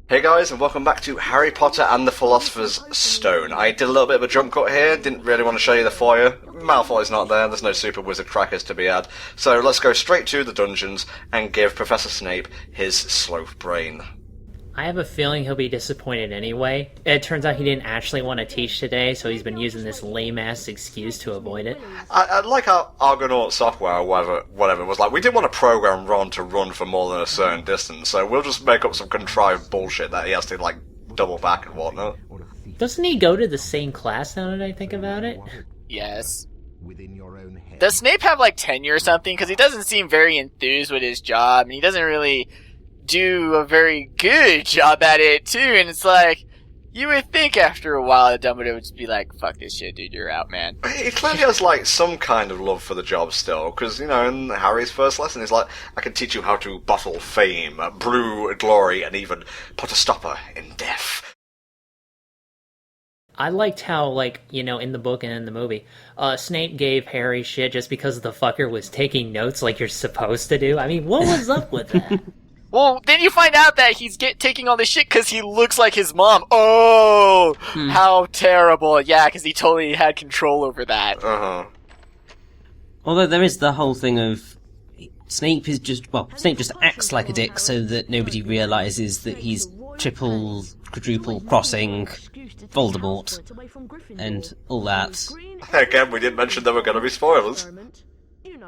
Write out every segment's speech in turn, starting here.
Hey guys, and welcome back to Harry Potter and the Philosopher's Stone. I did a little bit of a jump cut here, didn't really want to show you the foyer. Malfoy's not there, there's no super wizard crackers to be had. So let's go straight to the dungeons and give Professor Snape his sloth brain. I have a feeling he'll be disappointed anyway. It turns out he didn't actually want to teach today, so he's been using this lame-ass excuse to avoid it. I like how Argonaut Software, or whatever, was like, we didn't want to program Ron to run for more than a certain distance, so we'll just make up some contrived bullshit that he has to, like, double back and whatnot. Doesn't he go to the same class now that I think about it? Yes. Does Snape have, like, tenure or something? Because he doesn't seem very enthused with his job, and he doesn't really do a very good job at it too, and it's like, you would think after a while that Dumbledore would just be like, fuck this shit, dude, you're out, man. He clearly has, like, some kind of love for the job still, because, you know, in Harry's first lesson, he's like, I can teach you how to bottle fame, brew glory, and even put a stopper in death. I liked how, like, you know, in the book and in the movie, Snape gave Harry shit just because the fucker was taking notes like you're supposed to do. I mean, what was up with that? Well, then you find out that he's taking all this shit because he looks like his mom. Oh, how terrible. Yeah, because he totally had control over that. Uh-huh. Although there is the whole thing of Snape just acts like a dick so that nobody realises that he's triple, quadruple crossing Voldemort and all that. Again, we didn't mention there were going to be spoilers.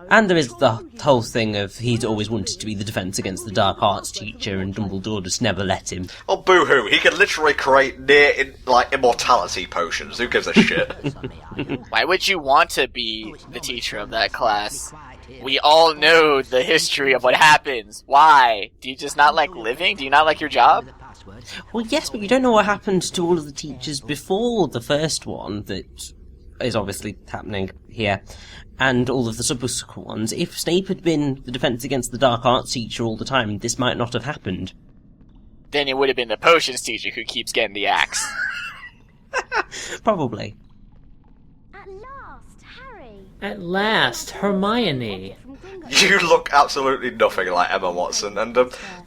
And there is the whole thing of he'd always wanted to be the Defence Against the Dark Arts teacher, and Dumbledore just never let him. Oh, boo-hoo, he can literally create immortality potions. Who gives a shit? Why would you want to be the teacher of that class? We all know the history of what happens. Why? Do you just not like living? Do you not like your job? Well, yes, but you don't know what happened to all of the teachers before the first one that is obviously happening here, and all of the subsequent ones. If Snape had been the Defence Against the Dark Arts teacher all the time, this might not have happened. Then it would have been the potions teacher who keeps getting the axe. Probably. At last, Harry. At last, Hermione. You look absolutely nothing like Emma Watson, and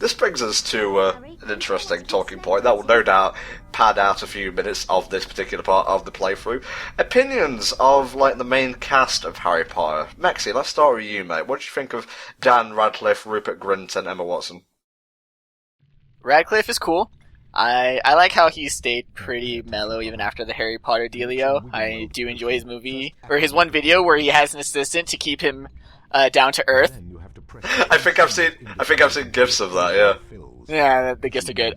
this brings us to an interesting talking point that will no doubt pad out a few minutes of this particular part of the playthrough. Opinions of, like, the main cast of Harry Potter. Mexi, let's start with you, mate. What did you think of Dan Radcliffe, Rupert Grint, and Emma Watson? Radcliffe is cool. I like how he stayed pretty mellow even after the Harry Potter dealio. I do enjoy his movie, or his one video where he has an assistant to keep him down to earth. I think I've seen gifs of that, yeah. Yeah, the gifts are good.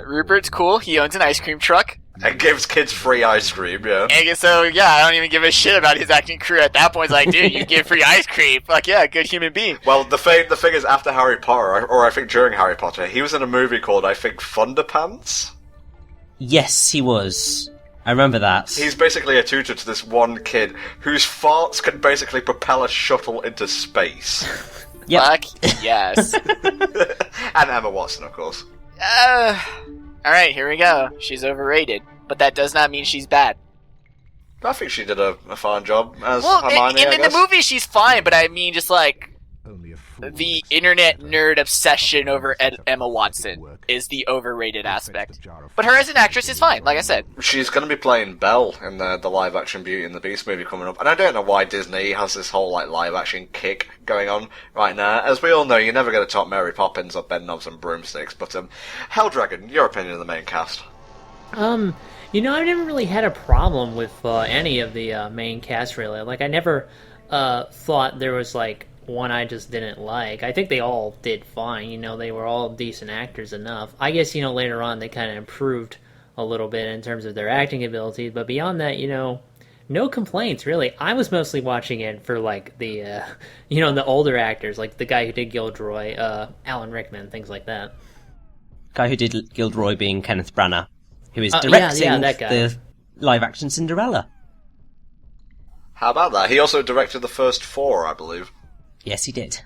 Rupert's cool. He owns an ice cream truck. And gives kids free ice cream, yeah. And so, yeah, I don't even give a shit about his acting career at that point. It's like, dude, you give free ice cream. Fuck yeah, good human being. Well, the thing is, after Harry Potter, or I think during Harry Potter, he was in a movie called, I think, Thunderpants? Yes, he was. I remember that. He's basically a tutor to this one kid whose farts can basically propel a shuttle into space. Yep. Fuck yes. And Emma Watson, of course. Alright, here we go. She's overrated. But that does not mean she's bad. I think she did a fine job as Well, Hermione, in the movie she's fine, but I mean just like the internet nerd obsession over Emma Watson is the overrated aspect. But her as an actress is fine, like I said. She's going to be playing Belle in the live-action Beauty and the Beast movie coming up. And I don't know why Disney has this whole like live-action kick going on right now. As we all know, you're never going to top Mary Poppins or Bedknobs and Broomsticks. But Helldragon, your opinion of the main cast? You know, I've never really had a problem with any of the main cast, really. Like, I never thought there was, like, one I just didn't like. I think they all did fine. You know, they were all decent actors enough. I guess, you know, later on they kind of improved a little bit in terms of their acting ability. But beyond that, you know, no complaints, really. I was mostly watching it for, like, the, you know, the older actors. Like, the guy who did Gilderoy, Alan Rickman, things like that. Guy who did Gilderoy being Kenneth Branagh, who is directing the live-action Cinderella. How about that? He also directed the first 4, I believe. Yes, he did.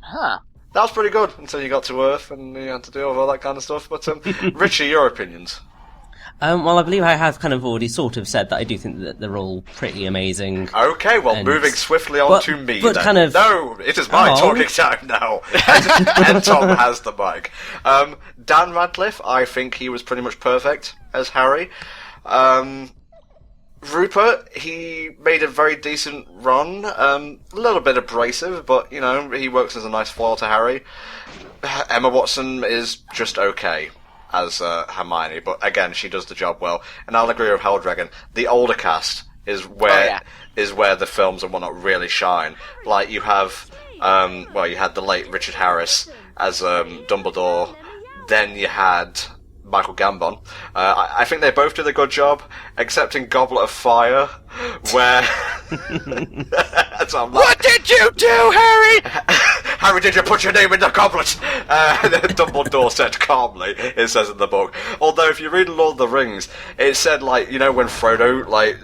Huh. That was pretty good until you got to Earth and you had to deal with all that kind of stuff. But Richie, your opinions? Well, I believe I have kind of already sort of said that I do think that they're all pretty amazing. Okay, well, moving swiftly on to me then. Kind of... No, it is my talking time now. And Tom has the mic. Dan Radcliffe, I think he was pretty much perfect as Harry. Rupert, he made a very decent run. A little bit abrasive, but, you know, he works as a nice foil to Harry. Emma Watson is just okay as Hermione, but again, she does the job well. And I'll agree with Helldragon. The older cast is where the films and whatnot really shine. Like, you have, you had the late Richard Harris as Dumbledore, then you had Michael Gambon. I think they both did a good job, except in Goblet of Fire, where... What did you do, Harry? Harry, did you put your name in the goblet? Dumbledore said calmly, it says in the book. Although, if you read Lord of the Rings, it said, like, you know, when Frodo, like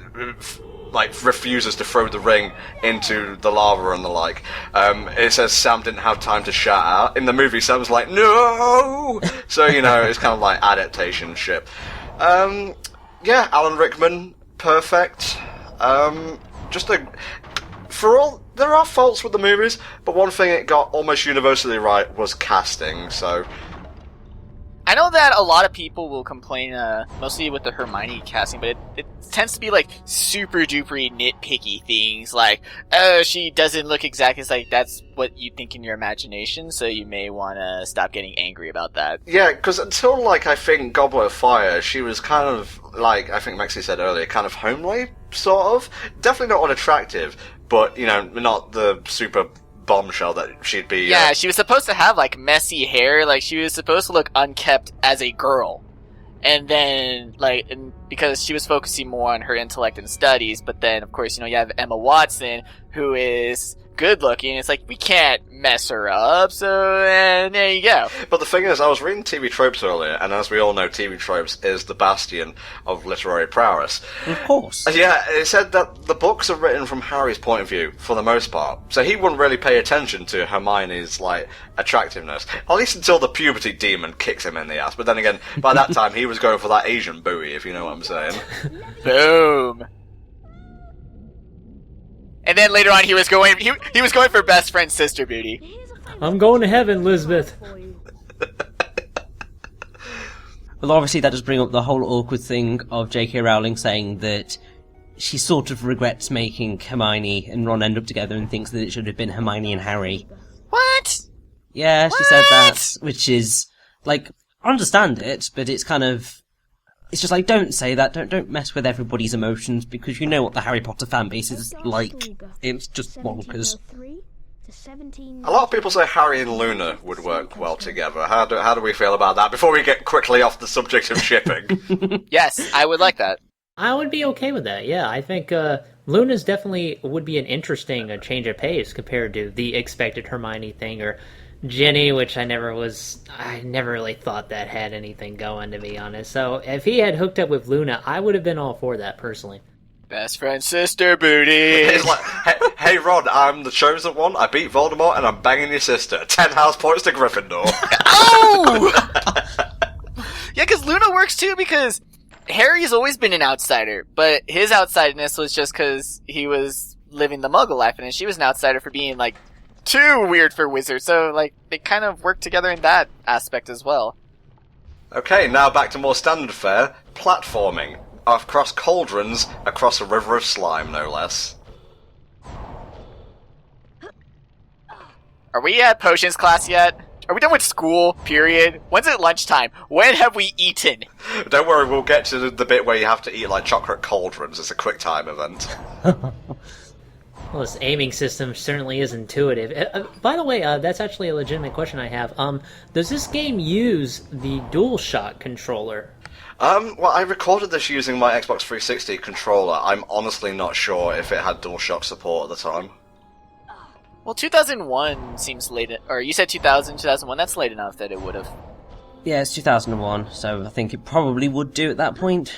refuses to throw the ring into the lava and the like. It says Sam didn't have time to shout out. In the movie, Sam's like, no! So, you know, it's kind of like adaptation shit. Alan Rickman, perfect. There are faults with the movies, but one thing it got almost universally right was casting, so... I know that a lot of people will complain, mostly with the Hermione casting, but it tends to be, like, super-duper nitpicky things, like, oh, she doesn't look exactly like that's what you think in your imagination, so you may want to stop getting angry about that. Yeah, because until, like, I think Goblet of Fire, she was kind of, like, I think Maxie said earlier, kind of homely, sort of. Definitely not unattractive, but, you know, not the super... bombshell that she'd be... Yeah, she was supposed to have, like, messy hair, like, she was supposed to look unkept as a girl. And then, because she was focusing more on her intellect and studies, but then, of course, you know, you have Emma Watson, who is good looking, it's like, we can't mess her up, so there you go. But the thing is, I was reading TV Tropes earlier, and as we all know, TV Tropes is the bastion of literary prowess. Of course. Yeah, it said that the books are written from Harry's point of view, for the most part. So he wouldn't really pay attention to Hermione's, like, attractiveness. At least until the puberty demon kicks him in the ass. But then again, by that time, he was going for that Asian buoy, if you know what I'm saying. Boom. And then later on, he was going for best friend sister booty. I'm going to heaven, Elizabeth. Well, obviously that does bring up the whole awkward thing of J.K. Rowling saying that she sort of regrets making Hermione and Ron end up together and thinks that it should have been Hermione and Harry. What? Yeah, she said that, which is, like, I understand it, but it's kind of... It's just like, don't say that, don't mess with everybody's emotions, because you know what the Harry Potter fan base is like. It's just bonkers. A lot of people say Harry and Luna would work well together. How do we feel about that, before we get quickly off the subject of shipping? Yes, I would like that. I would be okay with that, yeah. I think Luna's definitely would be an interesting change of pace compared to the expected Hermione thing, or Ginny, which I never really thought that had anything going, to be honest. So if he had hooked up with Luna, I would have been all for that, personally. Best friend sister booty. He's like, hey Ron, I'm the chosen one, I beat Voldemort, and I'm banging your sister. 10 house points to Gryffindor. Oh! Yeah, because Luna works too, because Harry's always been an outsider, but his outsideness was just because he was living the Muggle life, and she was an outsider for being, like, too weird for wizards, so, like, they kind of work together in that aspect as well. Okay, now back to more standard fare, platforming. Across cauldrons, across a river of slime, no less. Are we at potions class yet? Are we done with school, period? When's it lunchtime? When have we eaten? Don't worry, we'll get to the bit where you have to eat, like, chocolate cauldrons. It's a quick time event. Well, this aiming system certainly is intuitive. By the way, that's actually a legitimate question I have. Does this game use the DualShock controller? Well, I recorded this using my Xbox 360 controller. I'm honestly not sure if it had DualShock support at the time. Well, 2001 seems late, or you said 2001, that's late enough that it would have. Yeah, it's 2001, so I think it probably would do at that point.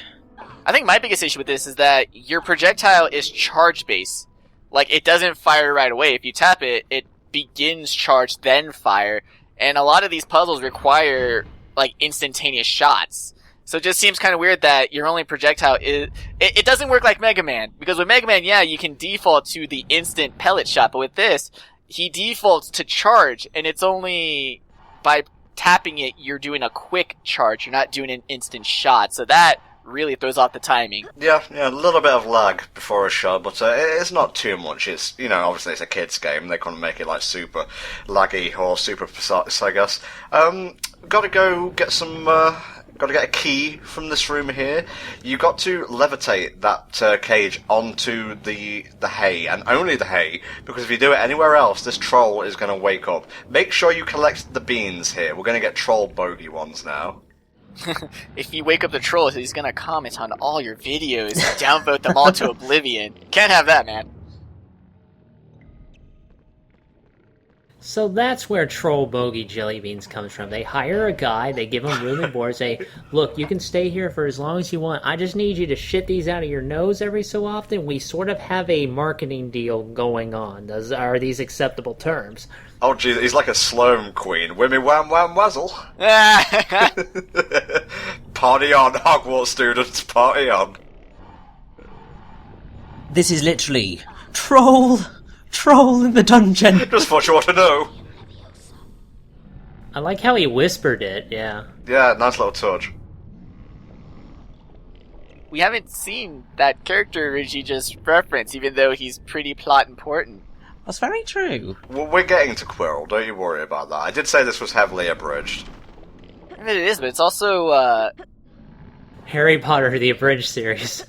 I think my biggest issue with this is that your projectile is charge-based. Like, it doesn't fire right away. If you tap it, it begins charge, then fire. And a lot of these puzzles require, like, instantaneous shots. So it just seems kind of weird that your only projectile is... It doesn't work like Mega Man. Because with Mega Man, yeah, you can default to the instant pellet shot. But with this, he defaults to charge. And it's only by tapping it, you're doing a quick charge. You're not doing an instant shot. So that really throws off the timing. Yeah, a little bit of lag before a shot, but it's not too much. It's, obviously it's a kid's game. They can't make it like super laggy or super precise, I guess. Gotta go get some... Got to get a key from this room here. You got to levitate that cage onto the hay, and only the hay, because if you do it anywhere else, this troll is going to wake up. Make sure you collect the beans here. We're going to get troll bogey ones now. If you wake up the troll, he's going to comment on all your videos and downvote them all to oblivion. Can't have that, man. So that's where Troll Bogey Jelly Beans comes from. They hire a guy, they give him room and board, say, look, you can stay here for as long as you want. I just need you to shit these out of your nose every so often. We sort of have a marketing deal going on. Are these acceptable terms? Oh, geez, he's like a Sloane Queen. Wimmy wham wham wazzle. Party on, Hogwarts students, party on. This is literally troll in the dungeon. Just what you want to know. I like how he whispered it, yeah. Yeah, nice little touch. We haven't seen that character Reggie just referenced, even though he's pretty plot important. That's very true. Well, we're getting to Quirrell, don't you worry about that. I did say this was heavily abridged. I mean, it is, but it's also, Harry Potter, the abridged series.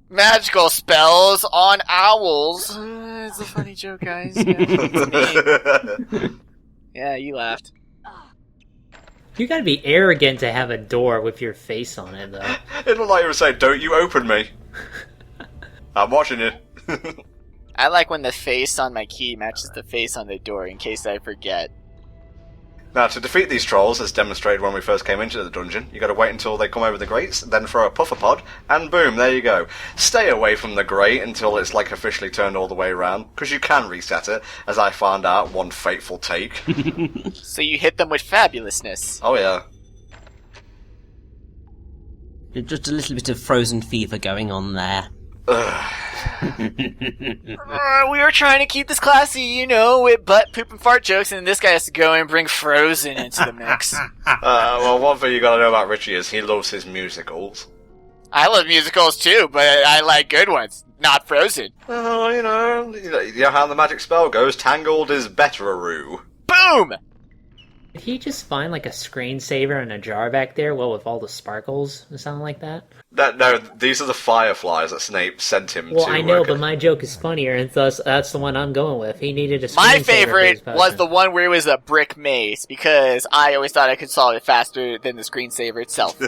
Magical spells on owls. It's a funny joke, guys. Yeah, it's me. Yeah, you laughed. You gotta be arrogant to have a door with your face on it, though. It looked like you were saying, don't you open me. I'm watching you. I like when the face on my key matches the face on the door, in case I forget. Now, to defeat these trolls, as demonstrated when we first came into the dungeon, you gotta wait until they come over the grates, then throw a puffer pod, and boom, there you go. Stay away from the grate until it's like officially turned all the way around, because you can reset it, as I found out one fateful take. So you hit them with fabulousness. Oh yeah. Just a little bit of frozen fever going on there. We were trying to keep this classy, with butt, poop, and fart jokes, and this guy has to go and bring Frozen into the mix. Well, one thing you gotta know about Richie is he loves his musicals. I love musicals too, but I like good ones, not Frozen. Oh, you know how the magic spell goes, Tangled is better-a-roo. Boom! Did he just find like a screensaver in a jar back there, with all the sparkles or something like that? No, these are the fireflies that Snape sent him to. Well, I know, but my joke is funnier, and thus that's the one I'm going with. He needed a screensaver. My favorite was the one where it was a brick maze, because I always thought I could solve it faster than the screensaver itself.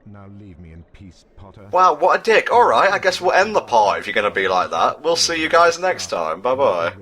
Now leave me in peace, Potter. Wow, what a dick. Alright, I guess we'll end the part if you're going to be like that. We'll see you guys next time. Bye-bye.